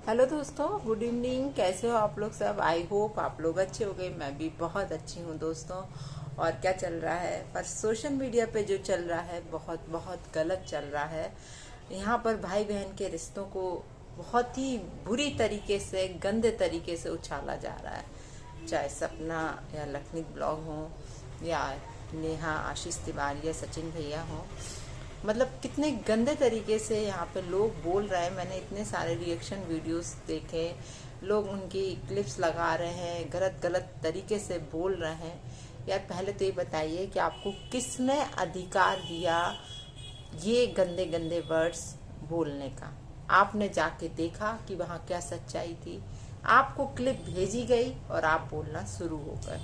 Hello दोस्तों, good evening. कैसे हो आप लोग सब? आई होप आप लोग अच्छे हो गए। मैं भी बहुत अच्छी हूँ दोस्तों। और क्या चल रहा है पर सोशल मीडिया पे जो चल रहा है बहुत बहुत गलत चल रहा है। यहाँ पर भाई बहन के रिश्तों को बहुत ही बुरी तरीके से, गंदे तरीके से उछाला जा रहा है। चाहे सपना या लखनी ब्लॉग हो या नेहा आशीष तिवारी या सचिन भैया हो, मतलब कितने गंदे तरीके से यहाँ पे लोग बोल रहे हैं। मैंने इतने सारे रिएक्शन वीडियोस देखे, लोग उनकी क्लिप्स लगा रहे हैं, गलत गलत तरीके से बोल रहे हैं। यार पहले तो ये बताइए कि आपको किसने अधिकार दिया ये गंदे गंदे वर्ड्स बोलने का? आपने जाके देखा कि वहाँ क्या सच्चाई थी? आपको क्लिप भेजी गई और आप बोलना शुरू हो गए।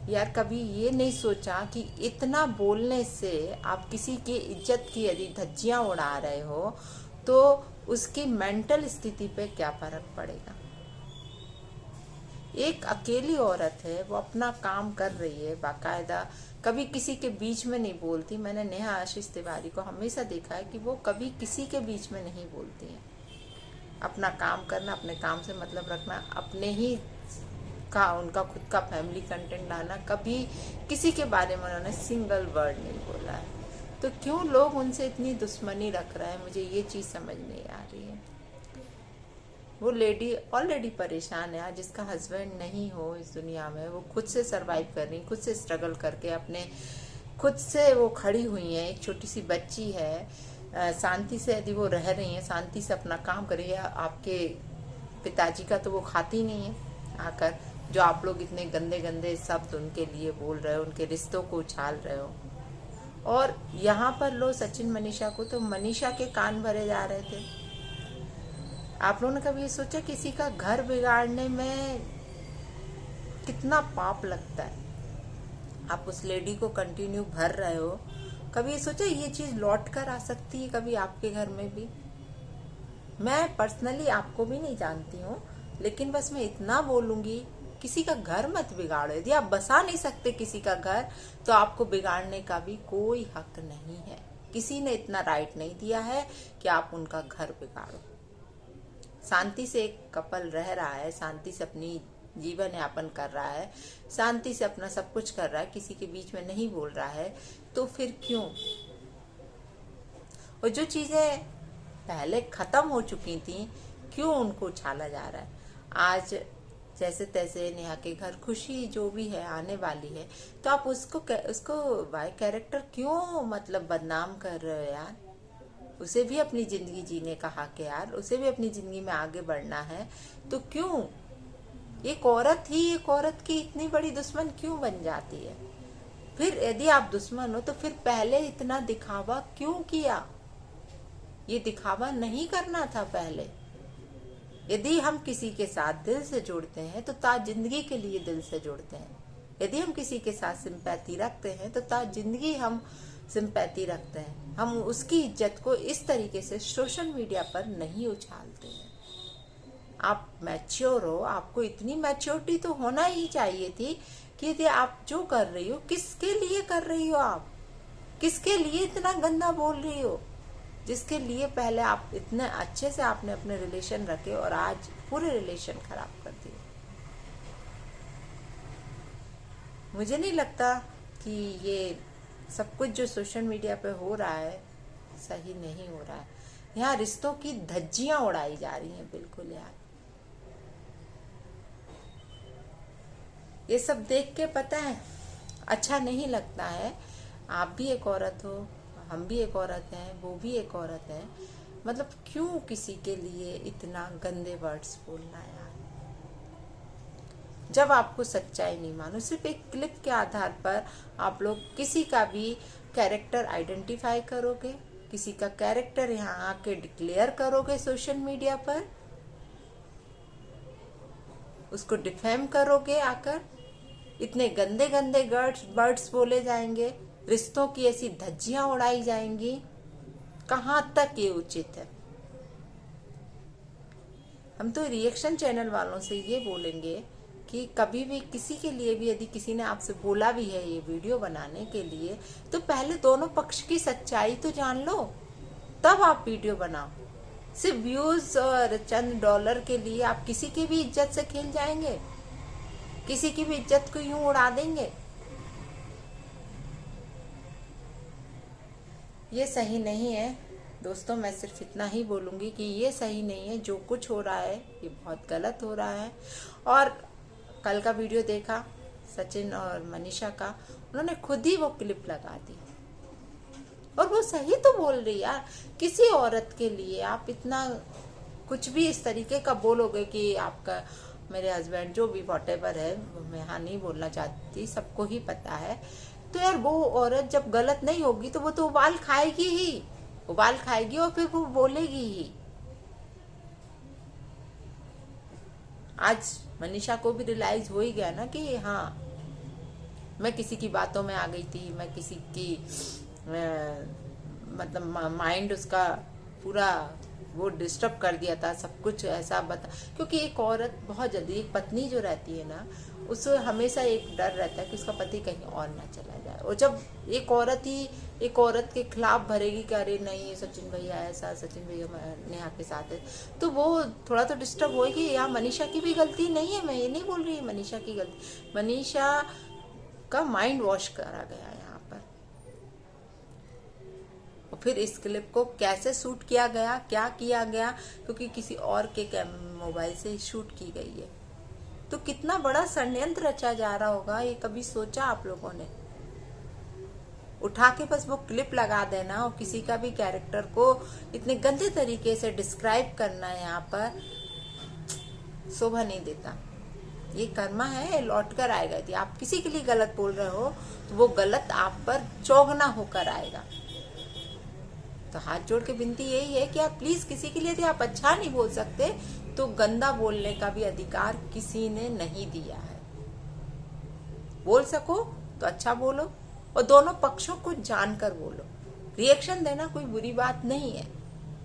यार कभी ये नहीं सोचा कि इतना बोलने से आप किसी की इज्जत की यदि धज्जियां उड़ा रहे हो तो उसकी मेंटल स्थिति पे क्या फर्क पड़ेगा। एक अकेली औरत है, वो अपना काम कर रही है बाकायदा, कभी किसी के बीच में नहीं बोलती। मैंने नेहा आशीष तिवारी को हमेशा देखा है कि वो कभी किसी के बीच में नहीं बोलती है। अपना काम करना, अपने काम से मतलब रखना, अपने ही का उनका खुद का फैमिली कंटेंट लाना, कभी किसी के बारे में उन्होंने सिंगल वर्ड नहीं बोला है। तो क्यों लोग उनसे इतनी दुश्मनी रख रहे हैं, मुझे ये चीज़ समझ नहीं आ रही है। वो लेडी ऑलरेडी परेशान है। आज जिसका हस्बैंड नहीं हो इस दुनिया में, वो खुद से सरवाइव कर रही, खुद से स्ट्रगल करके अपने खुद से वो खड़ी हुई है। एक छोटी सी बच्ची है, शांति से यदि वो रह रही है, शांति से अपना काम कर रही है। आपके पिताजी का तो वो खाती नहीं है आकर, जो आप लोग इतने गंदे गंदे शब्द उनके लिए बोल रहे हो, उनके रिश्तों को उछाल रहे हो। और यहाँ पर लो सचिन मनीषा को, तो मनीषा के कान भरे जा रहे थे। आप लोगों ने कभी ये सोचा किसी का घर बिगाड़ने में कितना पाप लगता है? आप उस लेडी को कंटिन्यू भर रहे हो, कभी ये सोचा ये चीज लौट कर आ सकती है कभी आपके घर में भी? मैं पर्सनली आपको भी नहीं जानती हूँ, लेकिन बस मैं इतना बोलूंगी, किसी का घर मत बिगाड़ो। यदि आप बसा नहीं सकते किसी का घर, तो आपको बिगाड़ने का भी कोई हक नहीं है। किसी ने इतना राइट नहीं दिया है कि आप उनका घर बिगाड़ो। शांति से एक कपल रह रहा है, शांति से अपनी जीवन यापन कर रहा है, शांति से अपना सब कुछ कर रहा है, किसी के बीच में नहीं बोल रहा है, तो फिर क्यों? और जो चीजें पहले खत्म हो चुकी थी, क्यों उनको उछाला जा रहा है? आज जैसे तैसे नेहा के घर खुशी जो भी है आने वाली है, तो आप उसको बाय कैरेक्टर क्यों मतलब बदनाम कर रहे हो यार? उसे भी अपनी जिंदगी जीने का हक है यार, उसे भी अपनी जिंदगी में आगे बढ़ना है। तो क्यों एक औरत ही एक औरत की इतनी बड़ी दुश्मन क्यों बन जाती है? फिर यदि आप दुश्मन हो तो फिर पहले इतना दिखावा क्यों किया? ये दिखावा नहीं करना था पहले। यदि हम किसी के साथ दिल से जुड़ते हैं तो ताज जिंदगी के लिए दिल से जुड़ते हैं। यदि हम किसी के साथ सिंपैथी रखते हैं तो ताज जिंदगी हम सिंपैथी रखते हैं। हम उसकी इज्जत को इस तरीके से सोशल मीडिया पर नहीं उछालते हैं। आप मैच्योर हो, आपको इतनी मैच्योरिटी तो होना ही चाहिए थी कि यदि आप जो कर रही हो, किसके लिए कर रही हो? आप किसके लिए इतना गंदा बोल रही हो? जिसके लिए पहले आप इतने अच्छे से आपने अपने रिलेशन रखे और आज पूरे रिलेशन खराब कर दिए। मुझे नहीं लगता कि ये सब कुछ जो सोशल मीडिया पे हो रहा है सही नहीं हो रहा है। यहाँ रिश्तों की धज्जियां उड़ाई जा रही हैं बिल्कुल यार। ये सब देख के पता है अच्छा नहीं लगता है। आप भी एक औरत हो, हम भी एक औरत हैं, वो भी एक औरत है। मतलब क्यों किसी के लिए इतना गंदे वर्ड्स बोलना यार? जब आपको सच्चाई नहीं मानो, सिर्फ एक क्लिप के आधार पर आप लोग किसी का भी कैरेक्टर आइडेंटिफाई करोगे, किसी का कैरेक्टर यहाँ आके डिक्लेयर करोगे सोशल मीडिया पर, उसको डिफेम करोगे आकर, इतने गंदे गंदे वर्ड्स बोले जाएंगे, रिश्तों की ऐसी धज्जियां उड़ाई जाएंगी। कहां तक ये उचित है? हम तो रिएक्शन चैनल वालों से ये बोलेंगे कि कभी भी किसी के लिए भी यदि किसी ने आपसे बोला भी है ये वीडियो बनाने के लिए, तो पहले दोनों पक्ष की सच्चाई तो जान लो, तब आप वीडियो बनाओ। सिर्फ व्यूज और चंद डॉलर के लिए आप किसी की भी इज्जत से खेल जाएंगे, किसी की भी इज्जत को यूं उड़ा देंगे। ये सही नहीं है दोस्तों। मैं सिर्फ इतना ही बोलूंगी कि ये सही नहीं है, जो कुछ हो रहा है ये बहुत गलत हो रहा है। और कल का वीडियो देखा सचिन और मनीषा का, उन्होंने खुद ही वो क्लिप लगा दी और वो सही तो बोल रही यार। किसी औरत के लिए आप इतना कुछ भी इस तरीके का बोलोगे कि आपका मेरे हस्बैंड जो भी वॉटेवर है, मैं यहाँ नहीं बोलना चाहती, सबको ही पता है। तो यार वो औरत जब गलत नहीं होगी तो वो तो उबाल खाएगी ही, उबाल खाएगी और फिर वो बोलेगी ही। आज मनीषा को भी रियलाइज हो ही गया ना कि हाँ मैं किसी की बातों में आ गई थी, मैं किसी की मतलब माइंड उसका पूरा वो डिस्टर्ब कर दिया था, सब कुछ ऐसा बता। क्योंकि एक औरत बहुत जल्दी, एक पत्नी जो रहती है ना, उसे हमेशा एक डर रहता है कि उसका पति कहीं और ना चला जाए। और जब एक औरत ही एक औरत के खिलाफ भरेगी कि अरे नहीं सचिन भैया ऐसा, सचिन भैया नेहा के साथ है, तो वो थोड़ा तो डिस्टर्ब होगी। यहाँ मनीषा की भी गलती नहीं है, मैं ये नहीं बोल रही है मनीषा की गलती, मनीषा का माइंड वॉश करा गया है यहाँ पर। और फिर इस क्लिप को कैसे शूट किया गया, क्या किया गया, क्योंकि किसी और के मोबाइल से शूट की गई है। तो कितना बड़ा षड्यंत्र रचा जा रहा होगा, ये कभी सोचा आप लोगों ने? उठा के बस वो क्लिप लगा देना और किसी का भी कैरेक्टर को इतने गंदे तरीके से डिस्क्राइब करना यहाँ पर शोभा नहीं देता। ये कर्मा है, लौट कर आएगा। यदि आप किसी के लिए गलत बोल रहे हो तो वो गलत आप पर चौगना होकर आएगा। तो हाथ जोड़ के विनती यही है कि आप प्लीज किसी के लिए यदि आप अच्छा नहीं बोल सकते तो गंदा बोलने का भी अधिकार किसी ने नहीं दिया है। बोल सको तो अच्छा बोलो और दोनों पक्षों को जानकर बोलो। रिएक्शन देना कोई बुरी बात नहीं है,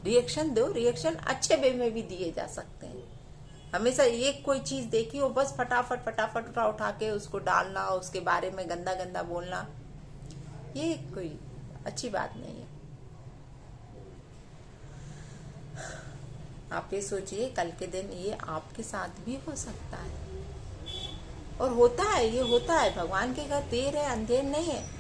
रिएक्शन दो, रिएक्शन अच्छे वे में भी दिए जा सकते हैं। हमेशा एक कोई चीज देखी हो बस फटाफट फटाफट उठा के उसको डालना, उसके बारे में गंदा गंदा बोलना, ये कोई अच्छी बात नहीं है। आप ये सोचिए कल के दिन ये आपके साथ भी हो सकता है और होता है, ये होता है। भगवान के घर देर है अंधेर नहीं है।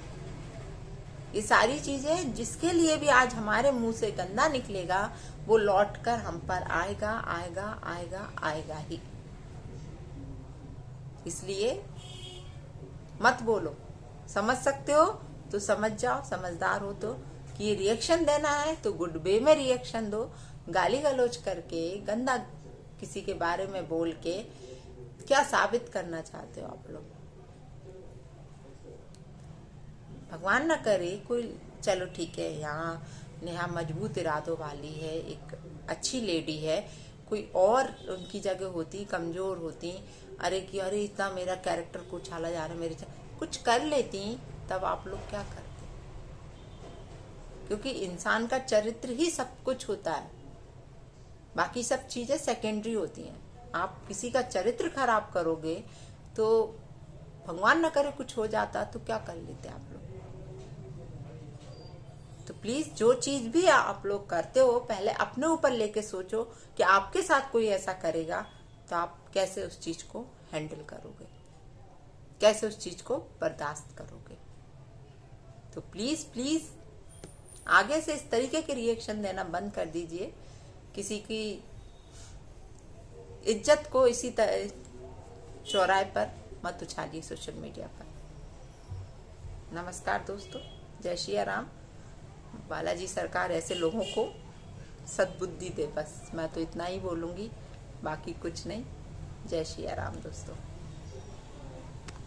ये सारी चीजें जिसके लिए भी आज हमारे मुंह से गंदा निकलेगा वो लौट कर हम पर आएगा आएगा आएगा आएगा ही। इसलिए मत बोलो, समझ सकते हो तो समझ जाओ, समझदार हो तो कि ये रिएक्शन देना है तो गुड वे में रिएक्शन दो। गाली गलौज करके गंदा किसी के बारे में बोल के क्या साबित करना चाहते हो आप लोग? भगवान ना करे कोई, चलो ठीक है यहाँ नेहा मजबूत इरादों वाली है, एक अच्छी लेडी है, कोई और उनकी जगह होती कमजोर होती, अरे कि अरे इतना मेरा कैरेक्टर को उछाला जा रहा है, मेरे कुछ कर लेती, तब आप लोग क्या करते? क्योंकि इंसान का चरित्र ही सब कुछ होता है, बाकी सब चीजें सेकेंडरी होती हैं। आप किसी का चरित्र खराब करोगे तो भगवान ना करे कुछ हो जाता तो क्या कर लेते आप लोग? तो प्लीज जो चीज भी आप लोग करते हो पहले अपने ऊपर लेके सोचो कि आपके साथ कोई ऐसा करेगा तो आप कैसे उस चीज को हैंडल करोगे, कैसे उस चीज को बर्दाश्त करोगे। तो प्लीज प्लीज आगे से इस तरीके के रिएक्शन देना बंद कर दीजिए। किसी की इज्जत को इसी तरह चौराहे पर मत उछालिए सोशल मीडिया पर। नमस्कार दोस्तों, जय श्री राम। बालाजी सरकार ऐसे लोगों को सद्बुद्धि दे, बस मैं तो इतना ही बोलूंगी, बाकी कुछ नहीं। जय श्री राम दोस्तों।